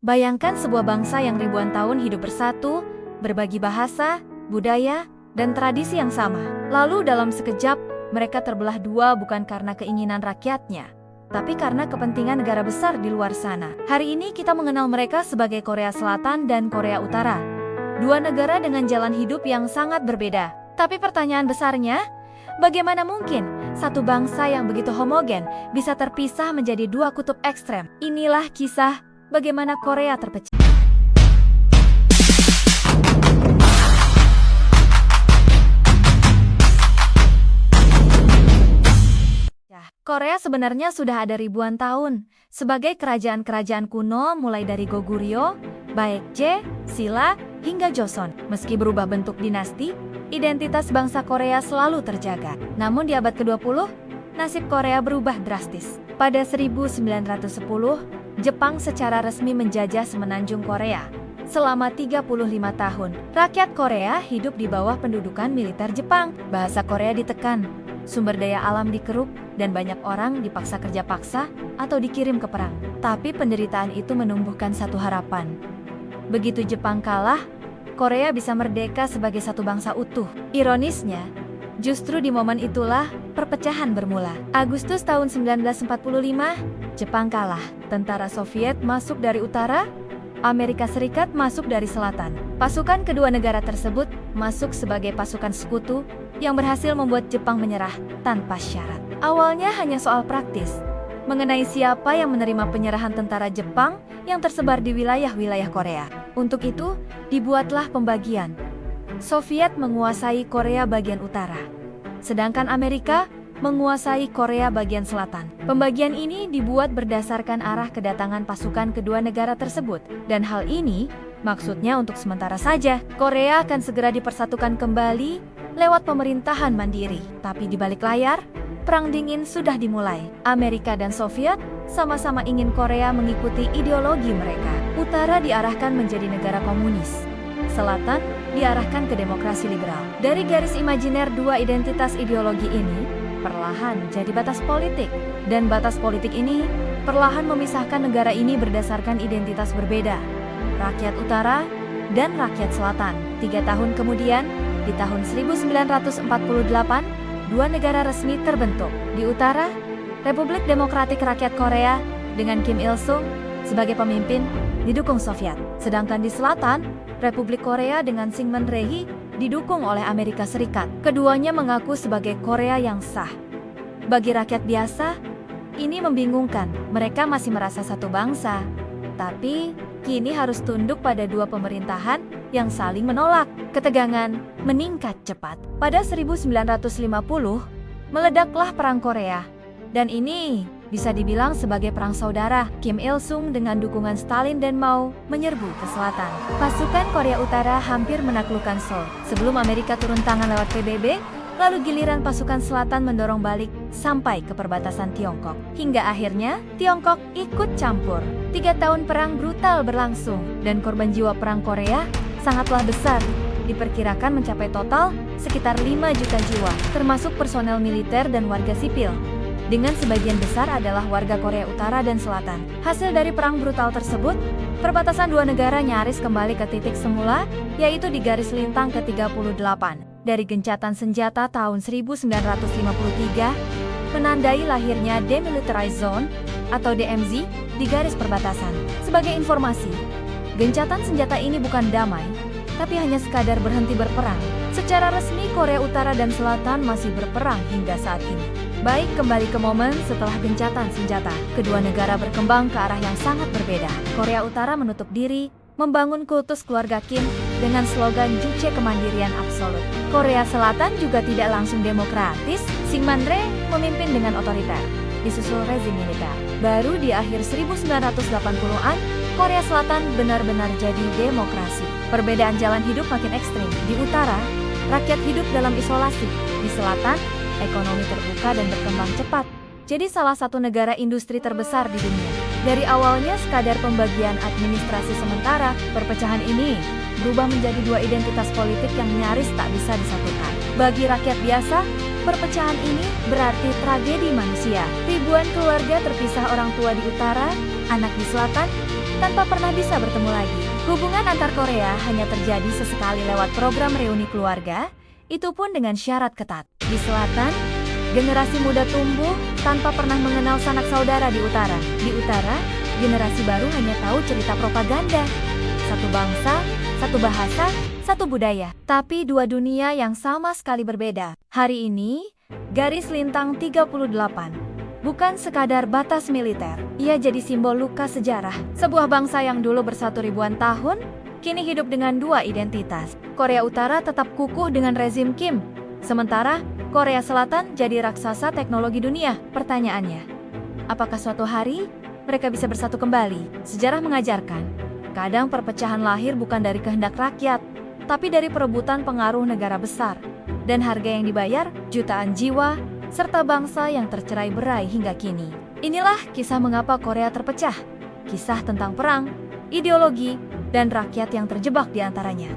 Bayangkan sebuah bangsa yang ribuan tahun hidup bersatu, berbagi bahasa, budaya, dan tradisi yang sama. Lalu dalam sekejap, mereka terbelah dua bukan karena keinginan rakyatnya, tapi karena kepentingan negara besar di luar sana. Hari ini kita mengenal mereka sebagai Korea Selatan dan Korea Utara. Dua negara dengan jalan hidup yang sangat berbeda. Tapi pertanyaan besarnya, bagaimana mungkin satu bangsa yang begitu homogen bisa terpisah menjadi dua kutub ekstrem? Inilah kisah bagaimana Korea terpecah. Korea sebenarnya sudah ada ribuan tahun sebagai kerajaan-kerajaan kuno mulai dari Goguryeo, Baekje, Silla, hingga Joseon. Meski berubah bentuk dinasti, identitas bangsa Korea selalu terjaga. Namun di abad ke-20, nasib Korea berubah drastis. Pada 1910, Jepang secara resmi menjajah semenanjung Korea. Selama 35 tahun, rakyat Korea hidup di bawah pendudukan militer Jepang. Bahasa Korea ditekan, sumber daya alam dikeruk, dan banyak orang dipaksa kerja paksa atau dikirim ke perang. Tapi penderitaan itu menumbuhkan satu harapan. Begitu Jepang kalah, Korea bisa merdeka sebagai satu bangsa utuh. Ironisnya, justru di momen itulah perpecahan bermula. Agustus tahun 1945, Jepang kalah. Tentara Soviet masuk dari utara, Amerika Serikat masuk dari selatan. Pasukan kedua negara tersebut masuk sebagai pasukan sekutu yang berhasil membuat Jepang menyerah tanpa syarat. Awalnya hanya soal praktis, mengenai siapa yang menerima penyerahan tentara Jepang yang tersebar di wilayah-wilayah Korea. Untuk itu, dibuatlah pembagian. Soviet menguasai Korea bagian utara, sedangkan Amerika menguasai Korea bagian selatan. Pembagian ini dibuat berdasarkan arah kedatangan pasukan kedua negara tersebut. Dan hal ini maksudnya untuk sementara saja. Korea akan segera dipersatukan kembali lewat pemerintahan mandiri. Tapi di balik layar, Perang Dingin sudah dimulai. Amerika dan Soviet sama-sama ingin Korea mengikuti ideologi mereka. Utara diarahkan menjadi negara komunis, selatan diarahkan ke demokrasi liberal. Dari garis imajiner dua identitas ideologi ini, perlahan jadi batas politik. Dan batas politik ini perlahan memisahkan negara ini berdasarkan identitas berbeda, rakyat utara dan rakyat selatan. 3 tahun kemudian, di tahun 1948, dua negara resmi terbentuk. Di utara, Republik Demokratik Rakyat Korea dengan Kim Il-sung sebagai pemimpin didukung Soviet. Sedangkan di selatan, Republik Korea dengan Syngman Rhee didukung oleh Amerika Serikat. Keduanya mengaku sebagai Korea yang sah. Bagi rakyat biasa, ini membingungkan. Mereka masih merasa satu bangsa, tapi kini harus tunduk pada dua pemerintahan yang saling menolak. Ketegangan meningkat cepat. Pada 1950, meledaklah Perang Korea. Dan ini bisa dibilang sebagai perang saudara. Kim Il-sung dengan dukungan Stalin dan Mao menyerbu ke selatan. Pasukan Korea Utara hampir menaklukkan Seoul sebelum Amerika turun tangan lewat PBB, lalu giliran pasukan selatan mendorong balik sampai ke perbatasan Tiongkok. Hingga akhirnya Tiongkok ikut campur. 3 tahun perang brutal berlangsung dan korban jiwa perang Korea sangatlah besar. Diperkirakan mencapai total sekitar 5 juta jiwa, termasuk personel militer dan warga sipil, dengan sebagian besar adalah warga Korea Utara dan Selatan. Hasil dari perang brutal tersebut, perbatasan dua negara nyaris kembali ke titik semula, yaitu di garis lintang ke-38. Dari gencatan senjata tahun 1953, menandai lahirnya Demilitarized Zone atau DMZ di garis perbatasan. Sebagai informasi, gencatan senjata ini bukan damai, tapi hanya sekadar berhenti berperang. Secara resmi Korea Utara dan Selatan masih berperang hingga saat ini. Baik, kembali ke momen setelah gencatan senjata. Kedua negara berkembang ke arah yang sangat berbeda. Korea Utara menutup diri, membangun kultus keluarga Kim dengan slogan Juche kemandirian absolut. Korea Selatan juga tidak langsung demokratis. Syngman Rhee memimpin dengan otoriter, disusul rezim militer. Baru di akhir 1980-an, Korea Selatan benar-benar jadi demokrasi. Perbedaan jalan hidup makin ekstrim. Di utara, rakyat hidup dalam isolasi. Di selatan, ekonomi terbuka dan berkembang cepat. Jadi salah satu negara industri terbesar di dunia. Dari awalnya sekadar pembagian administrasi sementara, perpecahan ini berubah menjadi dua identitas politik yang nyaris tak bisa disatukan. Bagi rakyat biasa, perpecahan ini berarti tragedi manusia. Ribuan keluarga terpisah, orang tua di utara, anak di selatan, tanpa pernah bisa bertemu lagi. Hubungan antar Korea hanya terjadi sesekali lewat program reuni keluarga, itu pun dengan syarat ketat. Di selatan, generasi muda tumbuh tanpa pernah mengenal sanak saudara di utara. Di utara, generasi baru hanya tahu cerita propaganda. Satu bangsa, satu bahasa, satu budaya. Tapi dua dunia yang sama sekali berbeda. Hari ini, garis lintang 38 bukan sekadar batas militer. Ia jadi simbol luka sejarah. Sebuah bangsa yang dulu bersatu ribuan tahun, kini hidup dengan dua identitas. Korea Utara tetap kukuh dengan rezim Kim. Sementara, Korea Selatan jadi raksasa teknologi dunia. Pertanyaannya, apakah suatu hari mereka bisa bersatu kembali? Sejarah mengajarkan, kadang perpecahan lahir bukan dari kehendak rakyat, tapi dari perebutan pengaruh negara besar. Dan harga yang dibayar, jutaan jiwa, serta bangsa yang tercerai-berai hingga kini. Inilah kisah mengapa Korea terpecah. Kisah tentang perang, ideologi, dan rakyat yang terjebak di antaranya.